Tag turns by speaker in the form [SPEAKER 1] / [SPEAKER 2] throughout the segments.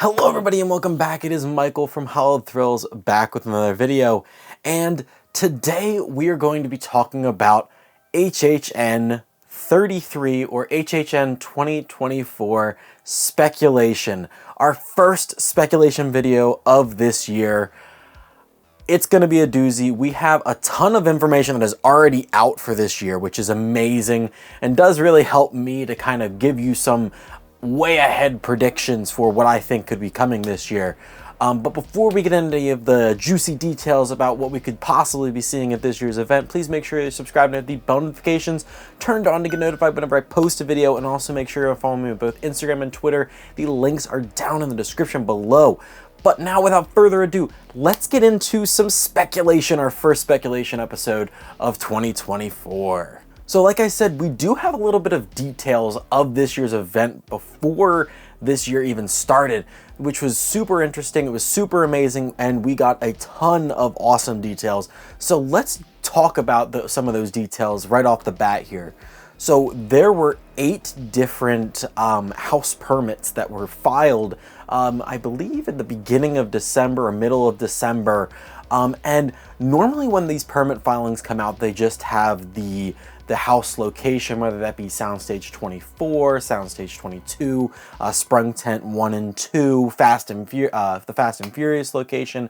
[SPEAKER 1] Hello everybody and welcome back. It is Michael from Hallowed Thrills back with another video, and today we are going to be talking about HHN 33 or HHN 2024 speculation, our first speculation video of this year. It's going to be a doozy. We have a ton of information that is already out for this year, which is amazing and does really help me to kind of give you some way ahead predictions for what I think could be coming this year. But before we get into any of the juicy details about what we could possibly be seeing at this year's event, please make sure you're subscribed and have the bell notifications turned on to get notified whenever I post a video, and also make sure you're following me on both Instagram and Twitter. The links are down in the description below. But now, without further ado, let's get into some speculation, our first speculation episode of 2024. So like I said, we do have a little bit of details of this year's event before this year even started, which was super interesting. It was super amazing, and we got a ton of awesome details. So let's talk about some of those details right off the bat here. So there were 8 different house permits that were filed, I believe at the beginning of December or middle of December. And normally when these permit filings come out, they just have the house location, whether that be Soundstage 24, Soundstage 22, Sprung Tent 1 and 2, the Fast and Furious location.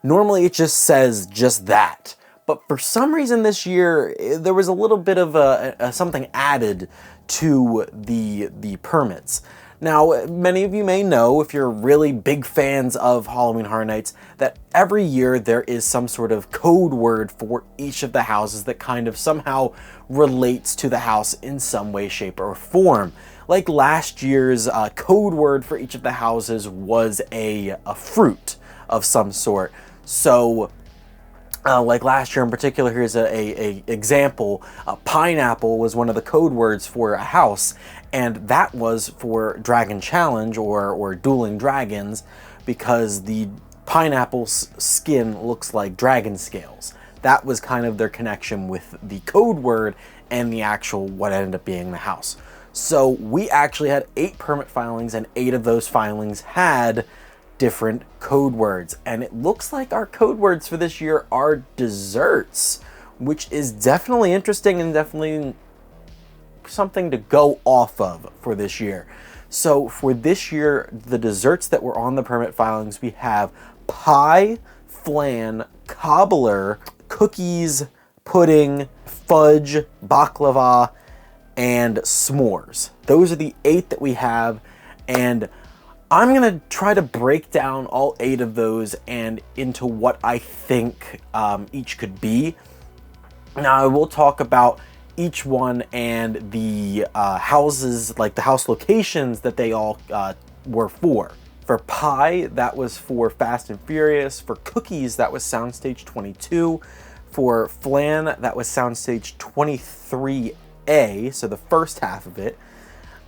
[SPEAKER 1] Normally it just says just that. But for some reason this year, there was a little bit of something added to the permits. Now, many of you may know, if you're really big fans of Halloween Horror Nights, that every year there is some sort of code word for each of the houses that kind of somehow relates to the house in some way, shape, or form. Like last year's code word for each of the houses was a fruit of some sort. So, like last year in particular, here's a example. Pineapple was one of the code words for a house, and that was for Dragon Challenge or Dueling Dragons, because the pineapple's skin looks like dragon scales. That was kind of their connection with the code word and the actual what ended up being the house. So we actually had 8 permit filings, and 8 of those filings had different code words, and it looks like our code words for this year are desserts, which is definitely interesting and definitely something to go off of for this year. So for this year, the desserts that were on the permit filings, we have pie, flan, cobbler, cookies, pudding, fudge, baklava, and s'mores. Those are the 8 that we have, and I'm going to try to break down all 8 of those and into what I think each could be. Now, I will talk about each one and the houses, like the house locations that they all were for. For pie, that was for Fast and Furious. For cookies, that was Soundstage 22. For flan, that was Soundstage 23A, so the first half of it.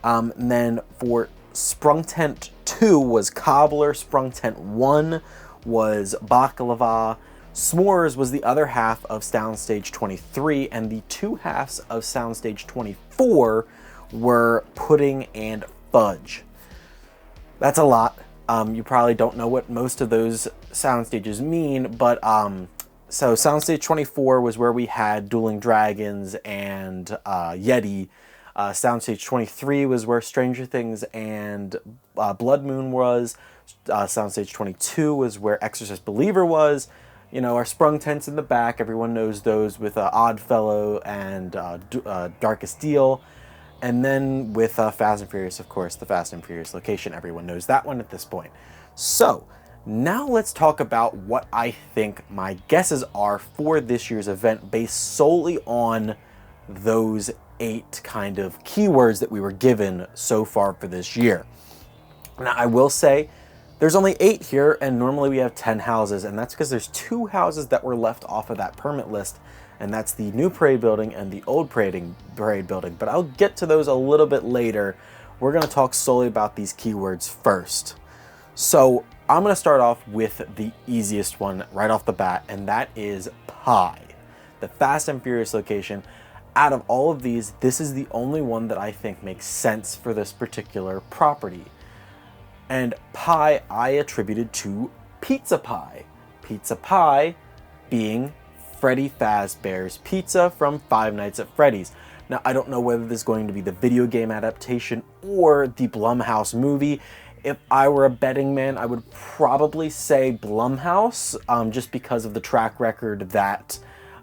[SPEAKER 1] And then for Sprung Tent 2 was cobbler, Sprung Tent 1 was baklava, s'mores was the other half of Soundstage 23, and the 2 halves of Soundstage 24 were pudding and fudge. That's a lot. You probably don't know what most of those sound stages mean, but so Soundstage 24 was where we had Dueling Dragons and Yeti. Soundstage 23 was where Stranger Things and Blood Moon was. Soundstage 22 was where Exorcist Believer was. You know, our Sprung Tents in the back, everyone knows those, with Oddfellow and Darkest Deal. And then with Fast and Furious, of course, the Fast and Furious location. Everyone knows that one at this point. So, now let's talk about what I think my guesses are for this year's event based solely on those 8 kind of keywords that we were given so far for this year. Now, I will say there's only 8 here, and normally we have 10 houses, and that's because there's 2 houses that were left off of that permit list, and that's the new parade building and the old parade building. But I'll get to those a little bit later. We're going to talk solely about these keywords first. So I'm going to start off with the easiest one right off the bat, and that is pie, the Fast and Furious location. Out of all of these, this is the only one that I think makes sense for this particular property. And pie I attributed to pizza pie. Pizza pie being Freddy Fazbear's Pizza from Five Nights at Freddy's. Now, I don't know whether this is going to be the video game adaptation or the Blumhouse movie. If I were a betting man, I would probably say Blumhouse, just because of the track record that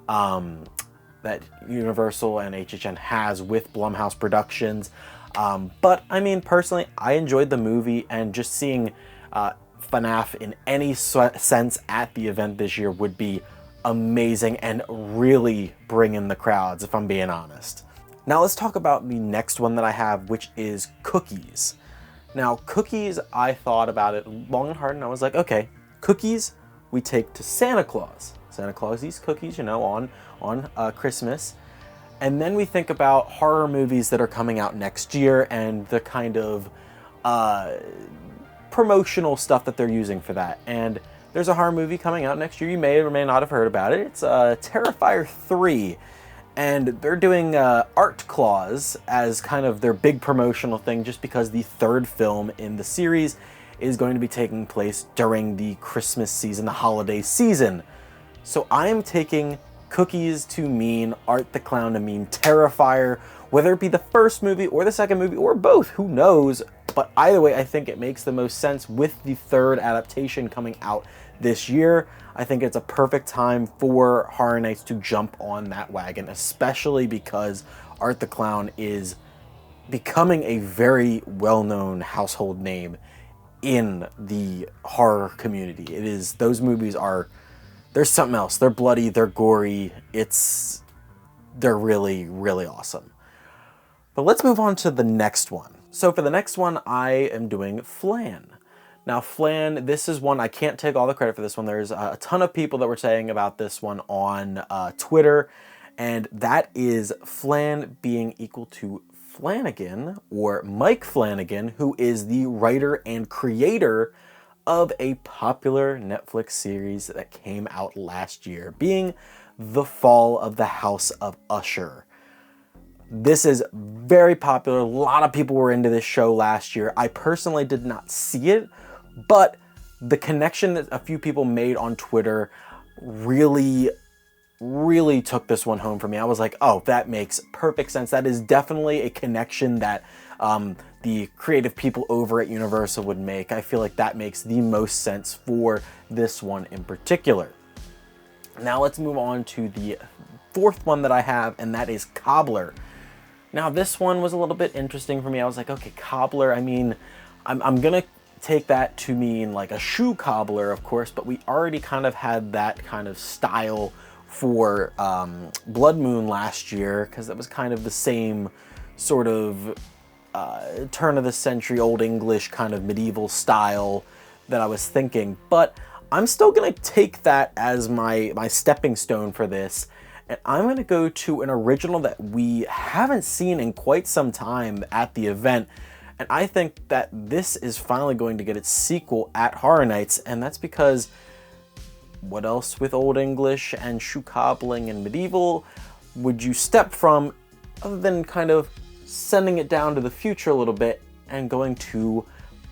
[SPEAKER 1] that Universal and HHN has with Blumhouse Productions. But I mean, personally, I enjoyed the movie, and just seeing FNAF in any sense at the event this year would be amazing and really bring in the crowds, if I'm being honest. Now let's talk about the next one that I have, which is cookies. Now cookies, I thought about it long and hard, and I was like, okay, cookies we take to Santa Claus. Santa Claus eats cookies, you know, on Christmas. And then we think about horror movies that are coming out next year and the kind of promotional stuff that they're using for that. And there's a horror movie coming out next year. You may or may not have heard about it. It's Terrifier 3. And they're doing Art Claus as kind of their big promotional thing, just because the third film in the series is going to be taking place during the Christmas season, the holiday season. So I am taking cookies to mean Art the Clown to mean Terrifier, whether it be the first movie or the second movie or both, who knows? But either way, I think it makes the most sense with the third adaptation coming out this year. I think it's a perfect time for Horror Nights to jump on that wagon, especially because Art the Clown is becoming a very well-known household name in the horror community. It is, those movies are, there's something else. They're bloody, they're gory, they're really, really awesome. But let's move on to the next one. So for the next one, I am doing Flan. Now Flan, this is one, I can't take all the credit for this one. There's a ton of people that were saying about this one on Twitter, and that is Flan being equal to Flanagan, or Mike Flanagan, who is the writer and creator of a popular Netflix series that came out last year, being The Fall of the House of Usher. This is very popular. A lot of people were into this show last year. I personally did not see it, but the connection that a few people made on Twitter really took this one home for me. I was like, oh, that makes perfect sense. That is definitely a connection that the creative people over at Universal would make. I feel like that makes the most sense for this one in particular. Now let's move on to the fourth one that I have, and that is Cobbler. Now this one was a little bit interesting for me. I was like, okay, cobbler, I mean, I'm gonna take that to mean like a shoe cobbler, of course, but we already kind of had that kind of style for Blood Moon last year, because that was kind of the same sort of turn of the century Old English kind of medieval style that I was thinking. But I'm still gonna take that as my stepping stone for this. And I'm going to go to an original that we haven't seen in quite some time at the event. And I think that this is finally going to get its sequel at Horror Nights. And that's because what else with Old English and shoe cobbling and medieval would you step from, other than kind of sending it down to the future a little bit and going to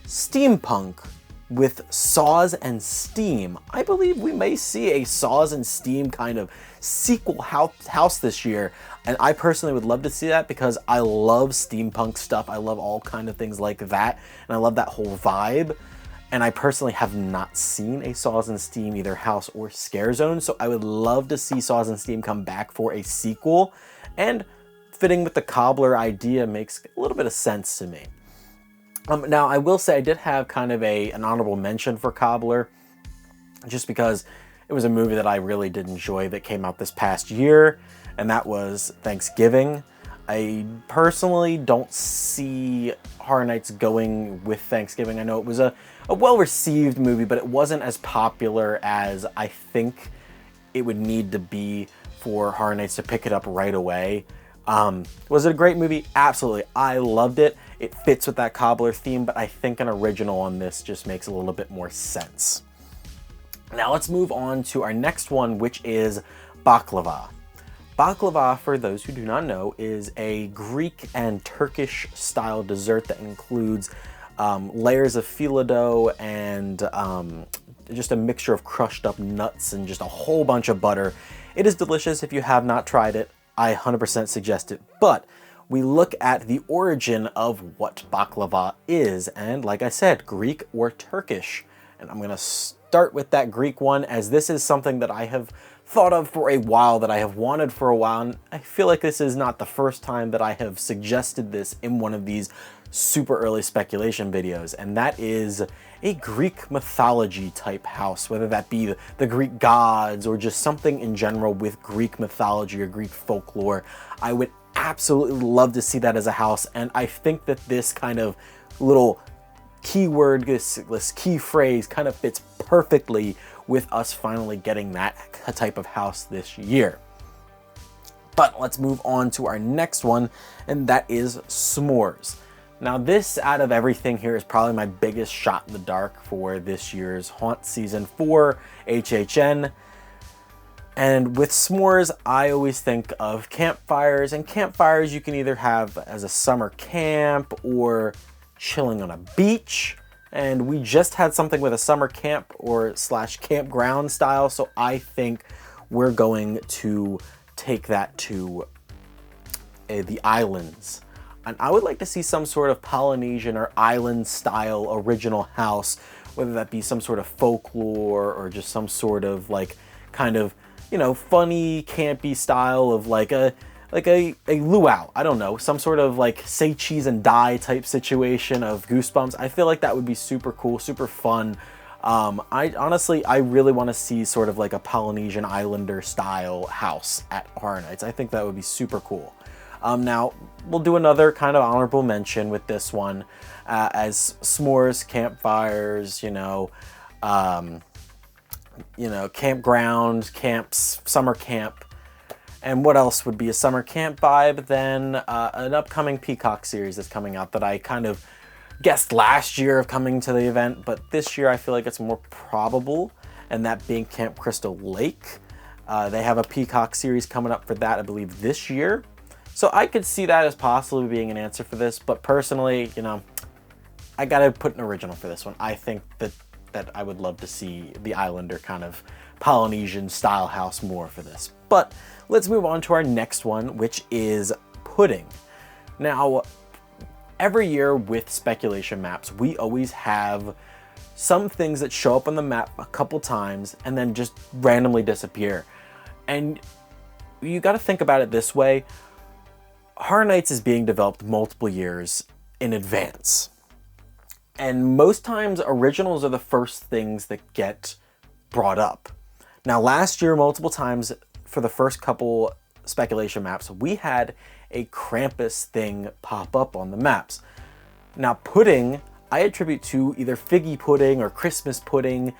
[SPEAKER 1] steampunk with Saws and Steam. I believe we may see a Saws and Steam kind of sequel house this year, and I personally would love to see that because I love steampunk stuff. I love all kind of things like that, and I love that whole vibe. And I personally have not seen a Saws and Steam, either house or scare zone, so I would love to see Saws and Steam come back for a sequel, and fitting with the cobbler idea makes a little bit of sense to me. Now, I will say I did have kind of an honorable mention for Cobbler, just because it was a movie that I really did enjoy that came out this past year, and that was Thanksgiving. I personally don't see Horror Nights going with Thanksgiving. I know it was a well-received movie, but it wasn't as popular as I think it would need to be for Horror Nights to pick it up right away. Was it a great movie? Absolutely. I loved it. It fits with that cobbler theme, but I think an original on this just makes a little bit more sense. Now let's move on to our next one, which is baklava. Baklava, for those who do not know, is a Greek and Turkish style dessert that includes layers of phyllo dough and just a mixture of crushed up nuts and just a whole bunch of butter. It is delicious. If you have not tried it, I 100% suggest it. But we look at the origin of what baklava is, and like I said, Greek or Turkish. And I'm gonna start with that Greek one, as this is something that I have thought of for a while, that I have wanted for a while, and I feel like this is not the first time that I have suggested this in one of these super early speculation videos, and that is a Greek mythology type house, whether that be the Greek gods or just something in general with Greek mythology or Greek folklore. I would absolutely love to see that as a house, and I think that this kind of little keyword, this key phrase kind of fits perfectly with us finally getting that type of house this year. But let's move on to our next one, and that is s'mores. Now this, out of everything here, is probably my biggest shot in the dark for this year's Haunt Season 4 HHN. And with s'mores, I always think of campfires, and campfires you can either have as a summer camp or chilling on a beach. And we just had something with a summer camp or slash campground style, so I think we're going to take that to the islands. And I would like to see some sort of Polynesian or island style original house, whether that be some sort of folklore or just some sort of like kind of, you know, funny, campy style of like a luau. I don't know, some sort of like say cheese and die type situation of Goosebumps. I feel like that would be super cool, super fun. I honestly really want to see sort of like a Polynesian Islander style house at Horror Nights. I think that would be super cool. Now, we'll do another kind of honorable mention with this one, as s'mores, campfires, campground, camps, summer camp. And what else would be a summer camp vibe? Then an upcoming Peacock series that's coming out that I kind of guessed last year of coming to the event, but this year I feel like it's more probable, and that being Camp Crystal Lake. They have a Peacock series coming up for that, I believe, this year. So I could see that as possibly being an answer for this, but personally, I gotta put an original for this one. I think that I would love to see the Islander kind of Polynesian style house more for this. But let's move on to our next one, which is pudding. Now, every year with speculation maps, we always have some things that show up on the map a couple times and then just randomly disappear. And you gotta think about it this way. Horror Nights is being developed multiple years in advance. And most times originals are the first things that get brought up. Now last year, multiple times for the first couple speculation maps, we had a Krampus thing pop up on the maps. Now pudding, I attribute to either figgy pudding or Christmas pudding.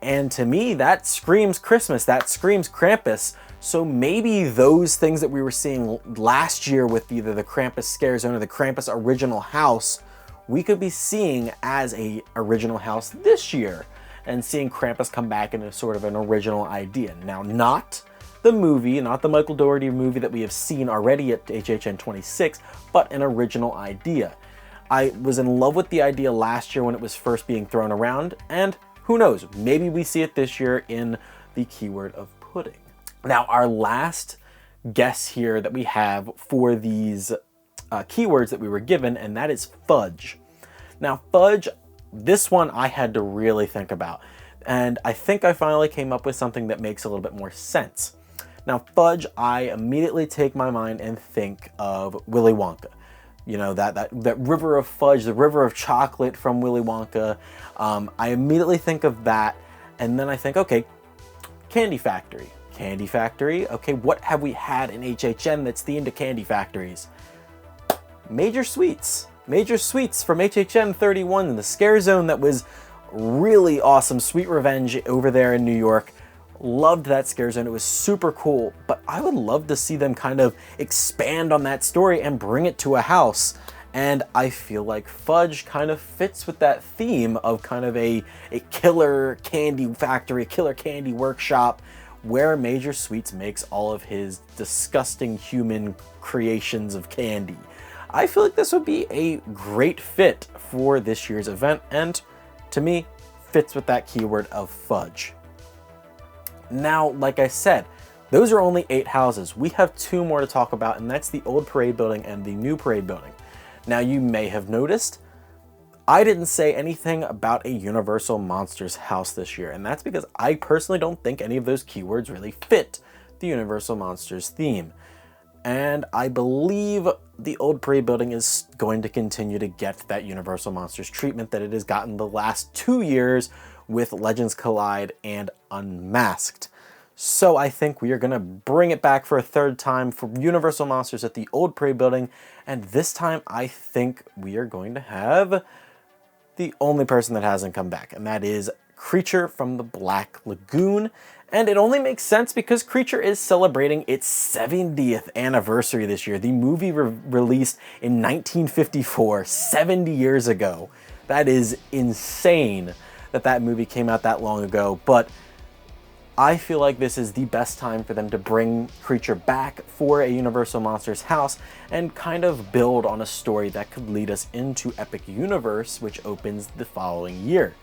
[SPEAKER 1] And to me, that screams Christmas, that screams Krampus. So maybe those things that we were seeing last year with either the Krampus Scare Zone or the Krampus original house, we could be seeing as a original house this year and seeing Krampus come back in a sort of an original idea. Now, not the movie, not the Michael Dougherty movie that we have seen already at HHN 26, but an original idea. I was in love with the idea last year when it was first being thrown around, and who knows, maybe we see it this year in the keyword of pudding. Now, our last guess here that we have for these keywords that we were given, and that is fudge. Now, fudge, this one I had to really think about, and I think I finally came up with something that makes a little bit more sense. Now, fudge, I immediately take my mind and think of Willy Wonka. You know, that river of fudge, the river of chocolate from Willy Wonka. I immediately think of that, and then I think, okay, candy factory. Candy factory, okay, what have we had in HHN that's themed to candy factories? Major Sweets. Major Sweets from HHN 31 in the Scare Zone that was really awesome. Sweet Revenge over there in New York. Loved that Scare Zone. It was super cool, but I would love to see them kind of expand on that story and bring it to a house. And I feel like fudge kind of fits with that theme of kind of a killer candy factory, a killer candy workshop, where Major Sweets makes all of his disgusting human creations of candy. I feel like this would be a great fit for this year's event, and to me, fits with that keyword of fudge. Now, like I said, those are only 8 houses. We have 2 more to talk about, and that's the old parade building and the new parade building. Now, you may have noticed, I didn't say anything about a Universal Monsters house this year, and that's because I personally don't think any of those keywords really fit the Universal Monsters theme. And I believe the old parade building is going to continue to get that Universal Monsters treatment that it has gotten the last 2 years with Legends Collide and Unmasked. So I think we are going to bring it back for a 3rd time for Universal Monsters at the old parade building, and this time I think we are going to have the only person that hasn't come back, and that is Creature from the Black Lagoon. And it only makes sense because Creature is celebrating its 70th anniversary this year. The movie released in 1954, 70 years ago. That is insane that that movie came out that long ago, but I feel like this is the best time for them to bring Creature back for a Universal Monsters house and kind of build on a story that could lead us into Epic Universe, which opens the following year.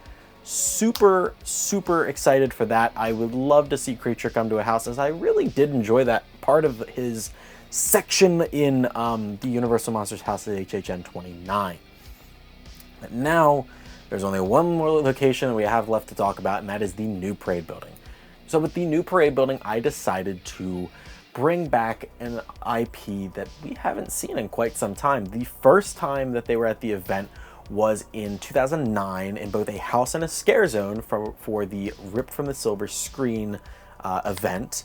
[SPEAKER 1] Super, super excited for that. I would love to see Creature come to a house, as I really did enjoy that part of his section in the Universal Monsters house at HHN 29. But now, there's only one more location we have left to talk about, and that is the new parade building. So with the new parade building, I decided to bring back an IP that we haven't seen in quite some time. The first time that they were at the event was in 2009 in both a house and a scare zone for the Ripped from the Silver Screen event.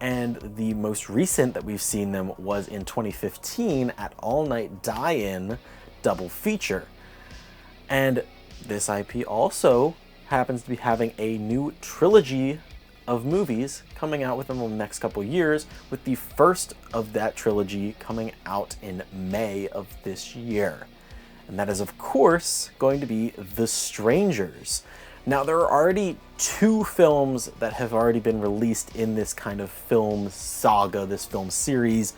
[SPEAKER 1] And the most recent that we've seen them was in 2015 at All Night Die-In double feature. And this IP also happens to be having a new trilogy of movies coming out within the next couple years, with the first of that trilogy coming out in May of this year. And that is, of course, going to be The Strangers. Now, there are already 2 films that have already been released in this kind of film saga, this film series,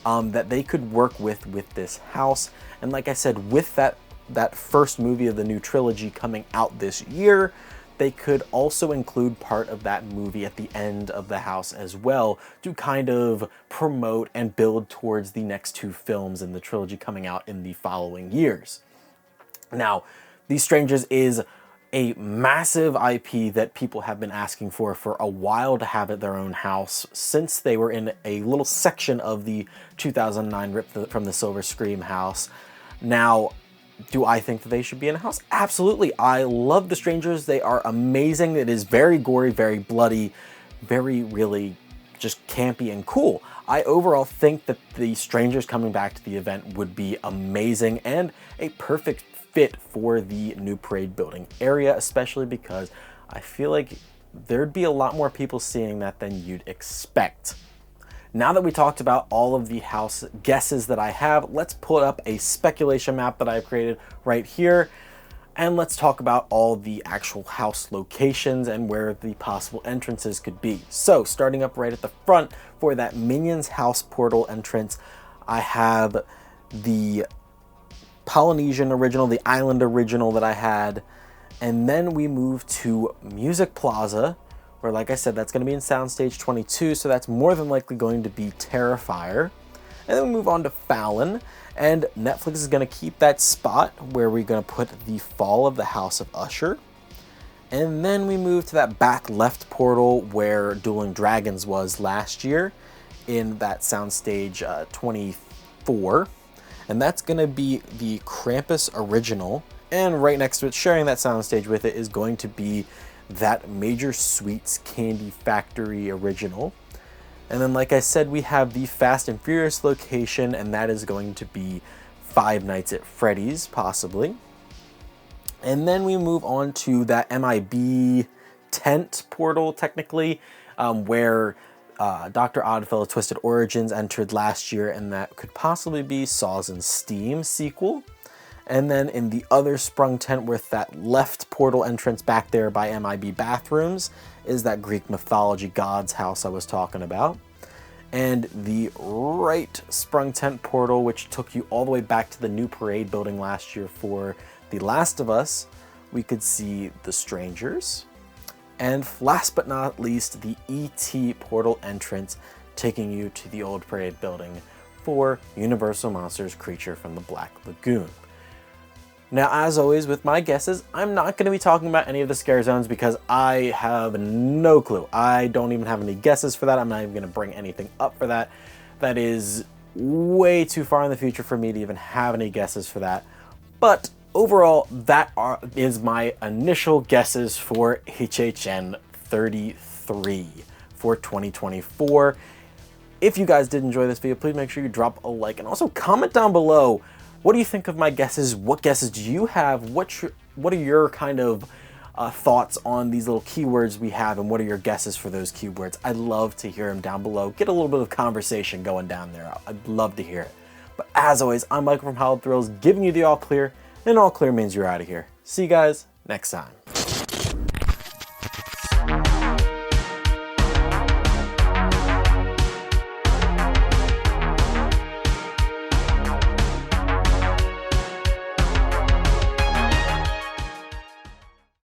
[SPEAKER 1] that they could work with this house. And like I said, with that first movie of the new trilogy coming out this year, they could also include part of that movie at the end of the house as well to kind of promote and build towards the next 2 films in the trilogy coming out in the following years. Now, The Strangers is a massive IP that people have been asking for a while to have at their own house, since they were in a little section of the 2009 Ripped from the Silver Screen house. Now, do I think that they should be in a house? Absolutely. I love The Strangers. They are amazing. It is very gory, very bloody, very really just campy and cool. I overall think that The Strangers coming back to the event would be amazing and a perfect fit for the new parade building area, especially because I feel like there'd be a lot more people seeing that than you'd expect. Now that we talked about all of the house guesses that I have, let's put up a speculation map that I've created right here, and let's talk about all the actual house locations and where the possible entrances could be. So, starting up right at the front for that Minions house portal entrance, I have the Polynesian original, the Island original that I had, and then we move to Music Plaza, where, like I said, that's going to be in Soundstage 22, so that's more than likely going to be Terrifier. And then we move on to Fallon, and Netflix is going to keep that spot where we're going to put the Fall of the House of Usher. And then we move to that back left portal where Dueling Dragons was last year in that Soundstage 24. And that's going to be the Krampus original. And right next to it, sharing that soundstage with it, is going to be that Major Sweets Candy Factory original. And then, like I said, we have the Fast and Furious location, and that is going to be Five Nights at Freddy's, possibly. And then we move on to that MIB tent portal, technically, where Dr. Oddfellow Twisted Origins entered last year, and that could possibly be Saws and Steam sequel. And then in the other sprung tent with that left portal entrance back there by MIB Bathrooms is that Greek mythology god's house I was talking about. and the right sprung tent portal, which took you all the way back to the new parade building last year for The Last of Us, we could see the Strangers. And last but not least, the ET portal entrance taking you to the old parade building for Universal Monsters Creature from the Black Lagoon. Now, as always with my guesses, I'm not going to be talking about any of the scare zones because I have no clue. I don't even have any guesses for that. I'm not even going to bring anything up for that. That is way too far in the future for me to even have any guesses for that. But overall, that is my initial guesses for HHN 33 for 2024. If you guys did enjoy this video, please make sure you drop a like and also comment down below. What do you think of my guesses? What guesses do you have? What are your kind of thoughts on these little keywords we have, and what are your guesses for those keywords? I'd love to hear them down below. Get a little bit of conversation going down there. I'd love to hear it. But as always, I'm Michael from Hallowed Thrills, giving you the all clear, and all clear means you're out of here. See you guys next time.